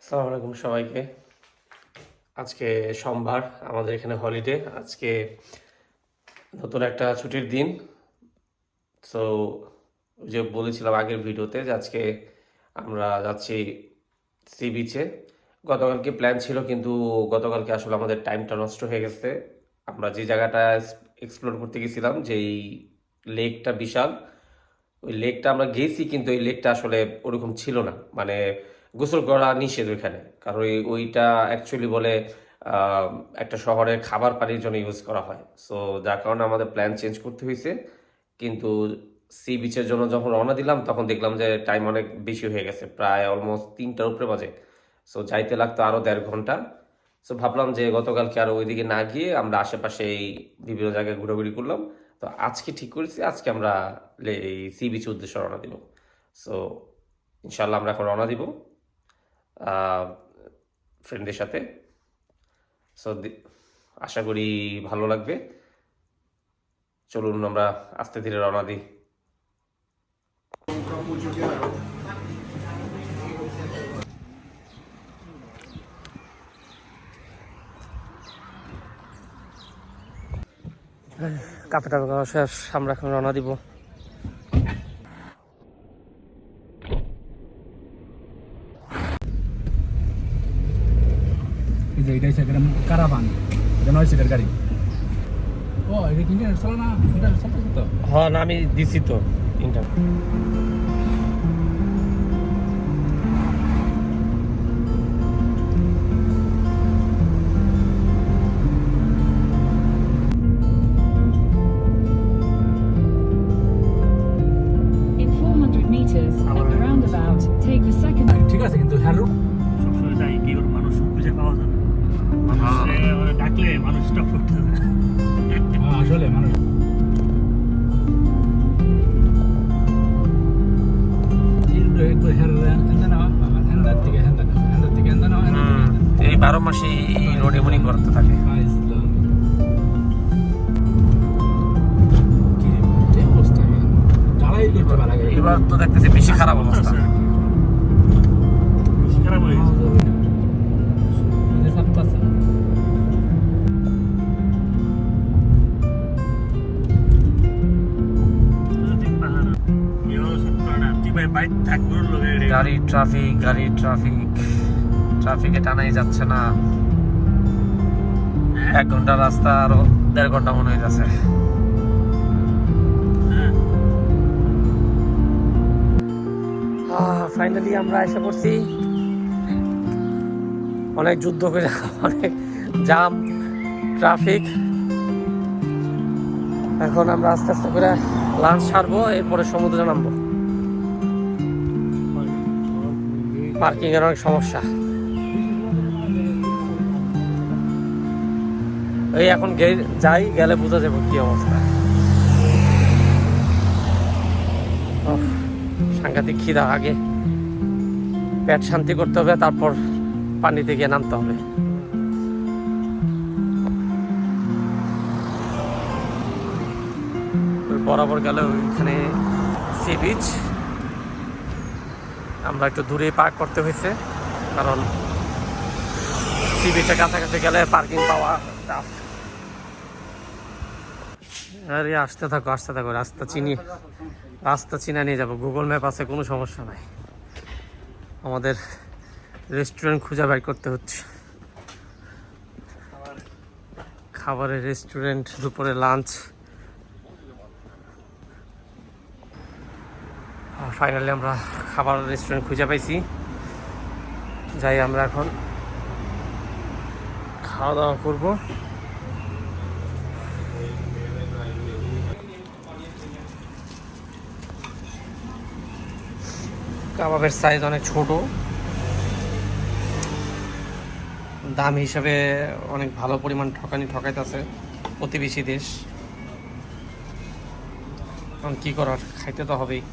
আসসালামু আলাইকুম সবাইকে। আজকে সোমবার, আমাদের এখানে হলিডে। আজকে নতুন একটা ছুটির দিন। সো ওই যে বলেছিলাম আগের ভিডিওতে যে আজকে আমরা যাচ্ছি সি বিচে। গতকালকে প্ল্যান ছিল, কিন্তু গতকালকে আসলে আমাদের টাইমটা নষ্ট হয়ে গেছে। আমরা যে জায়গাটা এক্সপ্লোর করতে গেছিলাম, যেই লেকটা বিশাল, ওই লেকটা আমরা গেছি, কিন্তু ওই লেকটা আসলে ওরকম ছিল না। মানে গোসল করা নিষেধ ওইখানে, কারণ ওইটা অ্যাকচুয়ালি বলে আহ, একটা শহরের খাবার পানির জন্য ইউজ করা হয়। সো যার কারণে আমাদের প্ল্যান চেঞ্জ করতে হয়েছে। কিন্তু সি বিচের জন্য যখন রওনা দিলাম, তখন দেখলাম যে টাইম অনেক বেশি হয়ে গেছে, প্রায় অলমোস্ট 3টার উপরে বাজে। সো যাইতে লাগতো আরও 1.5 ঘন্টা। সো ভাবলাম যে গতকালকে আরও ওইদিকে না গিয়ে আমরা আশেপাশে এই বিভিন্ন জায়গায় ঘোরাঘুরি করলাম। তো আজকে ঠিক করেছি, আজকে আমরা এই সি বিচ উদ্দেশ্যে রওনা দিব। সো ইনশাল্লাহ আমরা এখন রওনা দিব ফ্রেন্ডদের সাথে। সো আশা করি ভালো লাগবে। চলুন আমরা আস্তে ধীরে রওনা দিই। কাপে টাপে খাওয়া শেষ, আমরা এখন রওনা দিব। এটাই সেখানে কারাভান, এটা 9 সিটের গাড়ি। ও এটা কিন্তু চলে না, এটা চলতেছে তো। হ্যাঁ, না আমি দিছি তো তিনটা। In 400 meters, at the roundabout, take the second. ঠিক আছে, কিন্তু হ্যাঁ রুট সবসময় তাই কি করে মানুষ খুঁজে পাওয়া যায় না। মানুষে ডাকলে মানুষ স্টপ করতে যায়। আসলে মানুষ এই 12 মাসে এই রোড এমনই করতে থাকে। এবার তো দেখতেছি বেশি খারাপ অবস্থা। বেশি খারাপ হয়ে গেছে। গাড়ি ট্রাফিকে টানাই যাচ্ছে না। 1 ঘন্টা রাস্তা, আরো 1.5 ঘন্টা মনে হয়ে যাচ্ছে। ফাইনালি আমরা এসে পড়ছি। অনেক যুদ্ধ করে, অনেক জাম, ট্রাফিক। এখন আমরা আস্তে আস্তে করে লাঞ্চ সারবো, এরপরে সমুদ্রে নামবো। পার্কিং এর অনেক সমস্যা। এই এখন যাই, গেলে বোঝা যাবে কি অবস্থা। সাংঘাতিক খিদা, আগে পেট শান্তি করতে হবে, তারপর পানিতে গিয়ে নামতে হবে। বরাবর গেলে ওইখানে সি বিচ। আমরা একটু দূরে পার্ক করতে হয়েছে, কারণ সি বিচের কাছাকাছি গেলে পার্কিং পাওয়া টাফ। আরে আসতে থাকো, রাস্তা চিনে নিয়ে যাবো। গুগল ম্যাপ আছে, কোনো সমস্যা নাই। আমাদের রেস্টুরেন্ট খুঁজে বের করতে হচ্ছে। খাবারের রেস্টুরেন্ট, দুপুরে লাঞ্চ। ফাইনালি আমরা খাবার রেস্টুরেন্ট খুঁজে পাইছি। যাই আমরা এখন খাওয়া দাওয়া করবো। কাবাবের সাইজ অনেক ছোট, দাম হিসাবে অনেক ভালো পরিমাণ ঠকাইতেছে প্রতিবেশী দেশ। এখন কি করার, খাইতে তো হবেই।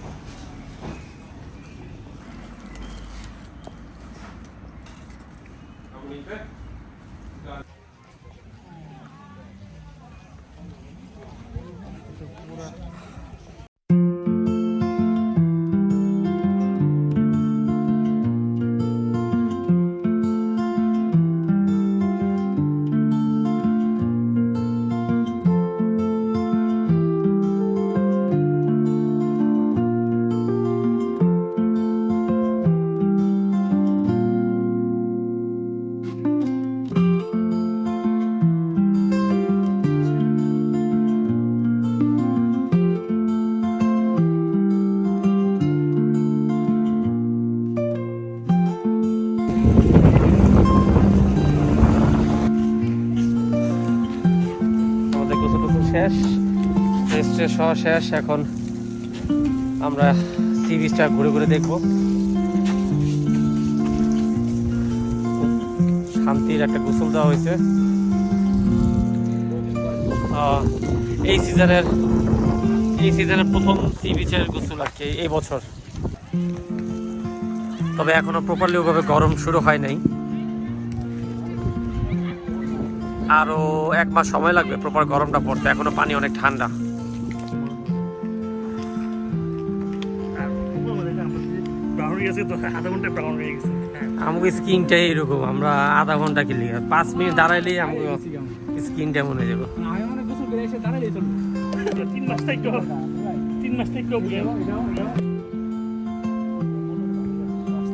শেষ হওয়া শেষ। এখন আমরা সি বিচটা ঘুরে ঘুরে দেখবো। শান্তির একটা গোসল দেওয়া হয়েছে এই সিজনের প্রথম সি বিচের গোসল আর কি এই বছর। তবে এখনো প্রপারলি ওভাবে গরম শুরু হয় নাই, আরো 1 মাস সময় লাগবে প্রপার গরমটা পড়তে। এখনো পানি অনেক ঠান্ডা। আমাকে স্কিনটাই এরকম, আমরা আধা ঘন্টা খেলি, 5 মিনিট দাঁড়াইলেই আমাকে স্কিনটা মনে হয়ে যাবো।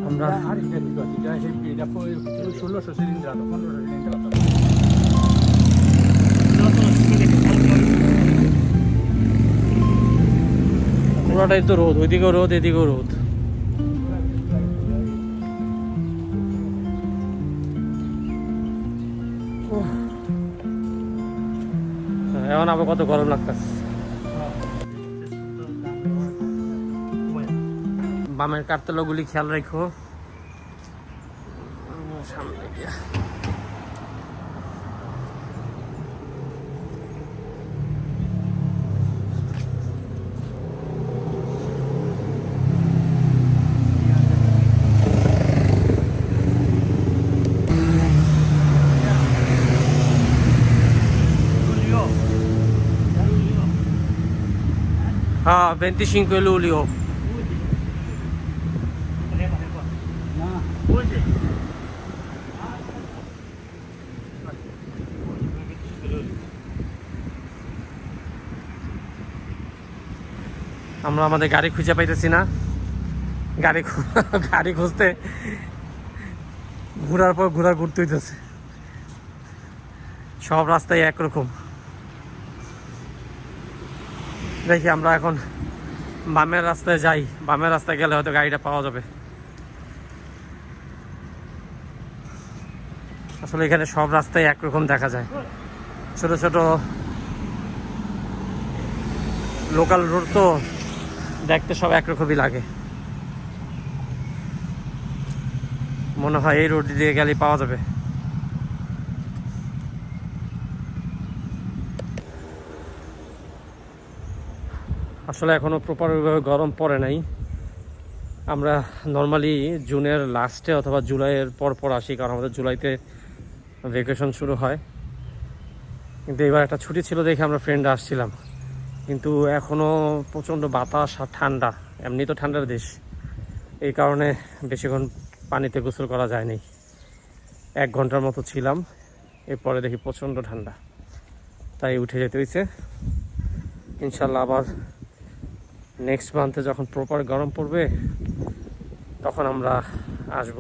আমরা পুরোটাই তো রোদ, ওইদিকেও রোদ এদিকেও রোদ। এখন আবার কত গরম লাগতেছে। বামের কাঠতলাগুলি খেয়াল রাখো। সামনে গিয়া হ্যাঁ 25 luglio। আমরা আমাদের গাড়ি খুঁজে পাইতেছি না। গাড়ি খুঁজতে ঘোরার পর ঘুরতে হইতেছে। সব রাস্তায় একরকম। দেখি আমরা এখন বামের রাস্তায় যাই, বামের রাস্তায় গেলে হয়তো গাড়িটা পাওয়া যাবে। আসলে এখানে সব রাস্তায় একরকম দেখা যায়, ছোট ছোট লোকাল রোড তো দেখতে সব একরকমই লাগে। মনে হয় এই রোড দিয়ে গেলে পাওয়া যাবে। আসলে এখনো প্রপারভাবে গরম পড়ে নাই। আমরা নর্মালি জুনের লাস্টে অথবা জুলাইয়ের পর আসি, কারণ আমাদের জুলাইতে ভ্যাকেশন শুরু হয়। কিন্তু এবার একটা ছুটি ছিল দেখে আমরা ফ্রেন্ড আসছিলাম, কিন্তু এখনও প্রচণ্ড বাতাস আর ঠান্ডা। এমনি তো ঠান্ডার দেশ, এই কারণে বেশিক্ষণ পানিতে গোসল করা যায়নি। 1 ঘন্টার মতো ছিলাম, এরপরে দেখি প্রচণ্ড ঠান্ডা, তাই উঠে যেতে হয়েছে। ইনশাল্লাহ আবার নেক্সট মান্থে যখন প্রপার গরম পড়বে তখন আমরা আসব।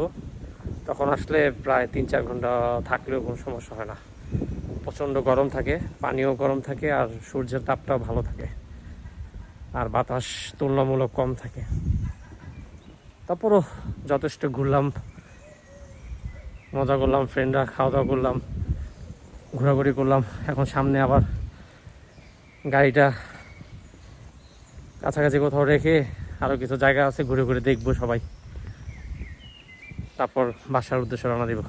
তখন আসলে প্রায় 3-4 ঘন্টা থাকলেও কোনো সমস্যা হয় না। প্রচণ্ড গরম থাকে, পানিও গরম থাকে, আর সূর্যের তাপটাও ভালো থাকে, আর বাতাস তুলনামূলক কম থাকে। তারপরও যথেষ্ট ঘুরলাম, মজা করলাম, ফ্রেন্ডরা খাওয়া দাওয়া করলাম, ঘোরাঘুরি করলাম। এখন সামনে আবার গাড়িটা কাছাকাছি কোথাও রেখে আরও কিছু জায়গা আছে, ঘুরে ঘুরে দেখবো সবাই, তারপর বাসার উদ্দেশ্যে রওনা দিব।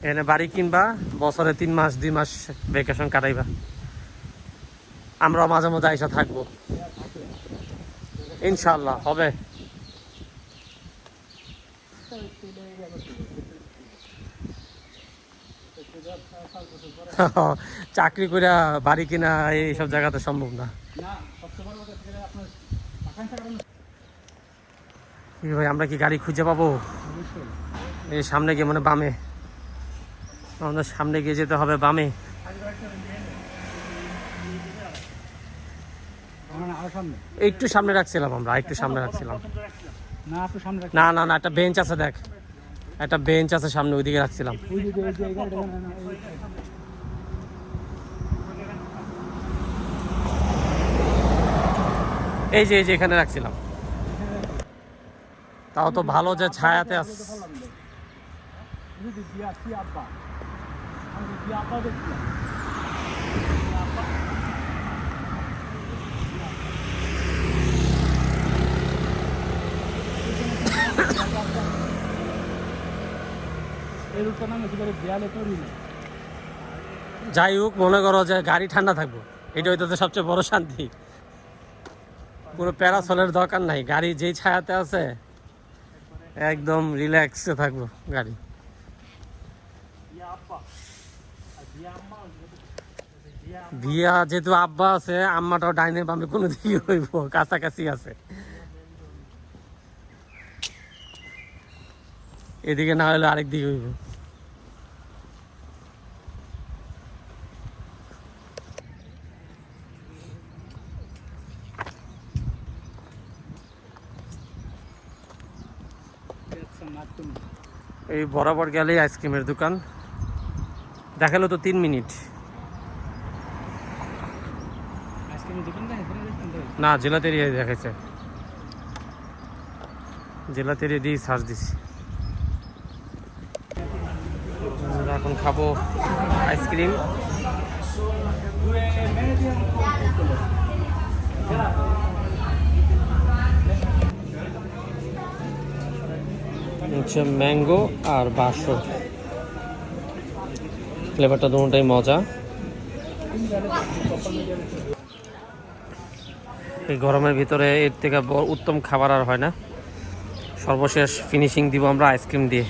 এখানে বাড়ি কিনবা, বছরে 3 মাস 2 মাস ভ্যাকেশন কাটাইবা। আমরা মাঝে মধ্যে আইসা থাকবো, ইনশাল্লাহ হবে। চাকরি করে বাড়ি কিনা এইসব জায়গাতে সম্ভব না। ভাই আমরা কি গাড়ি খুঁজে পাবো? এই সামনে গিয়ে মানে বামে, আমাদের সামনে গিয়ে যেতে হবে বামে। একটু সামনে রাখছিলাম আমরা, একটু সামনে রাখছিলাম। না না না, একটা বেঞ্চ আছে, দেখ একটা বেঞ্চ আছে সামনে, ওইদিকে রাখছিলাম। এই যে এখানে রাখছিলাম। তাও তো ভালো যে ছায়াতে আছে। এই রুটটা নাম একেবারে দেয়ালে তৈরি না। যাই হোক, মনে করো যে গাড়ি ঠান্ডা থাকবো, এটা হইতে সবচেয়ে বড় শান্তি। কোনো প্যারাসলের দরকার নাই, গাড়ি যেই ছায়াতে আছে একদম রিল্যাক্সে থাকবো গাড়ি। দিয়া যেহেতু আব্বা আছে, আম্মাটাও ডাইনে বামে কোনো দিকে হইব, কাছাকাছি আছে। এদিকে না হলে আরেক দিকে হইব। এই বরাবর গেলেই আইসক্রিমের দোকান, দেখালো তো 3 মিনিট। আইসক্রিমের দোকান দেখেন না, জেলাতেরি দেখাইছে, জেলাতেরি দিয়ে সার্চ দিছি। আমরা এখন খাবো আইসক্রিম। হচ্ছে ম্যাঙ্গো আর বাসো, ফ্লেভারটা দুটোটাই মজা। এই গরমের ভিতরে এর থেকে উত্তম খাবার আর হয় না। সর্বশেষ ফিনিশিং দিব আমরা আইসক্রিম দিয়ে,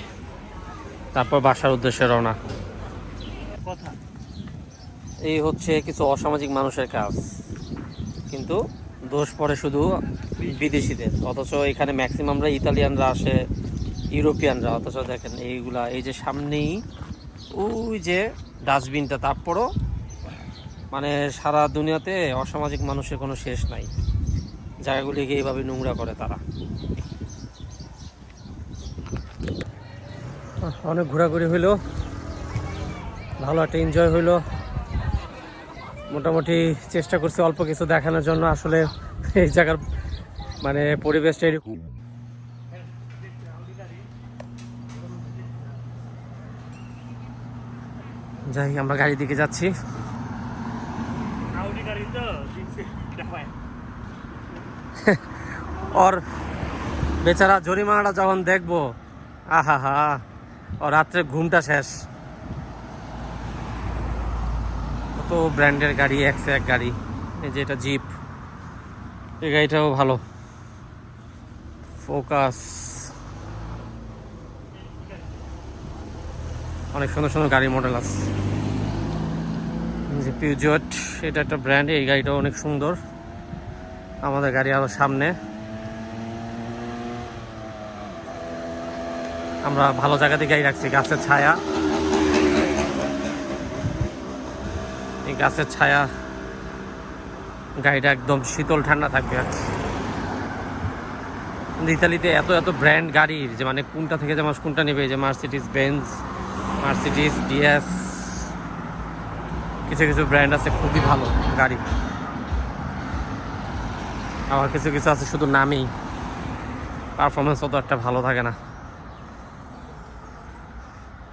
তারপর বাসার উদ্দেশ্যে রওনা। কথা এই হচ্ছে কিছু অসামাজিক মানুষের কাজ, কিন্তু দোষ পড়ে শুধু বিদেশিদের। অথচ এখানে ম্যাক্সিমামরা ইতালিয়ানরা আসে, ইউরোপিয়ানরা। অথচ দেখেন এইগুলা, এই যে সামনেই ওই যে ডাস্টবিনটা, তারপরও মানে সারা দুনিয়াতে অসামাজিক মানুষের কোনো শেষ নাই, জায়গাগুলিকে এইভাবে নোংরা করে তারা। অনেক ঘোরাঘুরি হইলো, ভালো একটা এনজয় হইলো। মোটামুটি চেষ্টা করছি অল্প কিছু দেখানোর জন্য। আসলে এই জায়গার মানে পরিবেশটা এরকম। যাই, আমরা গাড়ির দিকে যাচ্ছি। আউডি গাড়ি তো দিচ্ছে দেখায়। ওর বেচারা জরিমানাটা যখন দেখবো, আহা হা, ও রাত্রে ঘুমটা শেষ। কত ব্র্যান্ডের গাড়ি, একসে এক গাড়ি। এই যে এটা জিপ, এই গাড়িটাও ভালো। ফোকাস, অনেক সুন্দর সুন্দর গাড়ির মডেল আছে। যে পিউজট, এটা একটা ব্র্যান্ড, এই গাড়িটাও অনেক সুন্দর। আমাদের গাড়ি আরো সামনে। আমরা ভালো জায়গাতে গাড়ি রাখছি, গাছের ছায়া। এই গাছের ছায়া, গাড়িটা একদম শীতল ঠান্ডা থাকবে আর কি। ইতালিতে এত এত ব্র্যান্ড গাড়ির, যে মানে কোনটা থেকে যে মানুষ কোনটা নেবে। যে মার্সিডিজ বেঞ্জ, মার্সিডিজ ডিএস, কিছু কিছু ব্র্যান্ড আছে খুবই ভালো গাড়ি। আবার কিছু কিছু আছে শুধু নামেই, পারফরমেন্স অত একটা ভালো থাকে না।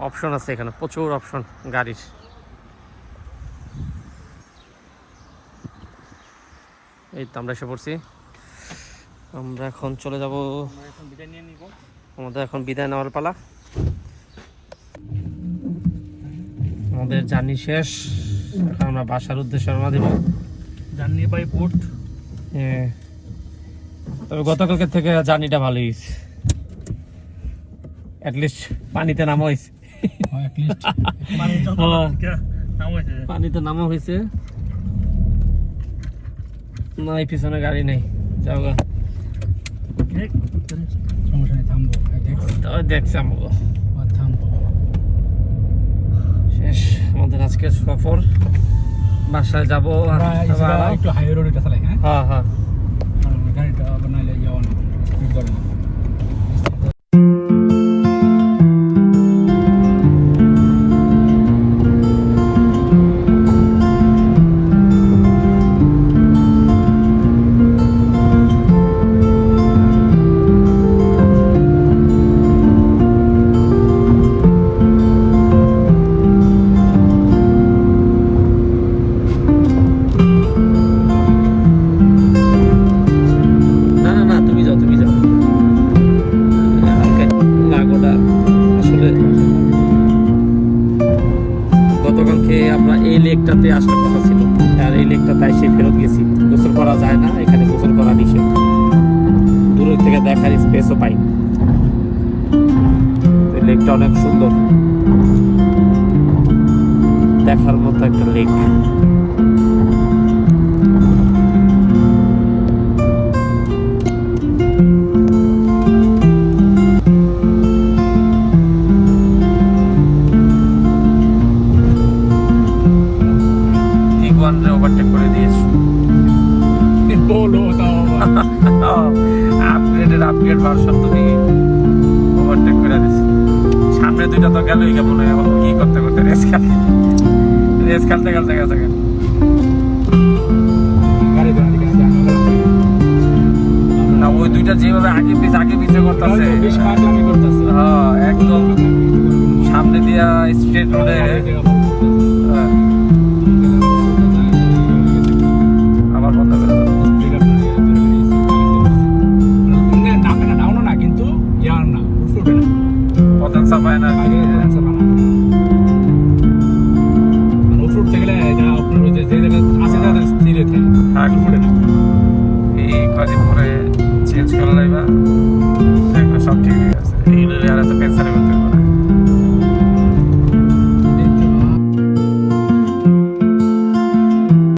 অপশন আছে এখানে, প্রচুর অপশন গাড়ির। এই তো আমরা এসে পড়ছি। আমরা এখন চলে যাব, বিদায় নিয়ে নিব। আমাদের এখন বিদায় নেওয়ার পালা। আমাদের জার্নি শেষ, এখন আমরা বাসার উদ্দেশ্যে রওনা দিব। Journey by boat. তবে গতকালকে থেকে জার্নিটা ভালো হয়েছে, অ্যাটলিস্ট পানিতে নামা হয়েছে। পানিতে নামা হয়েছে না, এই পিছনে গাড়ি নেই। যাও গা, সমস্যা নেই, থামবো। দেখছি আমাকে থামবো। শেষ আমাদের আজকের সফর। বাসায় যাবো একটু হাই রোডে চালাই। হ্যাঁ হ্যাঁ হ্যাঁ, গাড়িটা বানাইলে যাওয়া না, স্পিড ধরে না। দেখার স্পেসও পাই। তো লেকটা অনেক সুন্দর, দেখার মতো একটা লেক। টিগুয়ানরে ওভারটেক করে দিয়েছি। বলো তাও আপগ্রেড ভার্সন তুমি ওভারটেক করে দিস। সামনে দুইটা তো গেলই কেমন কি করতে করতে রেস খেলতে খেলতে গেছে। গাড়ি না ওই দুইটা যেভাবে আগে পিছে করতেছে, বেশ পাগলামি করতেছে। হ্যাঁ একদম সামনে দিয়া স্ট্রেট রোডে আবার বন্ধ করে দিল। নামে না ডাউনও না, কিন্তু ইয়ার না উঠবে না, পতন চাপায় না। আগে ক্যান্সার বানা উঠতে গেলে এটা আপনার ওই যে জায়গা আছে যাদের স্থিরে থাকে উঠে না। এই কদিন পরে চেঞ্জ করে লাইবা, দেখবে সব ঠিক হয়ে গেছে। এইগুলো আর এত পেন্সার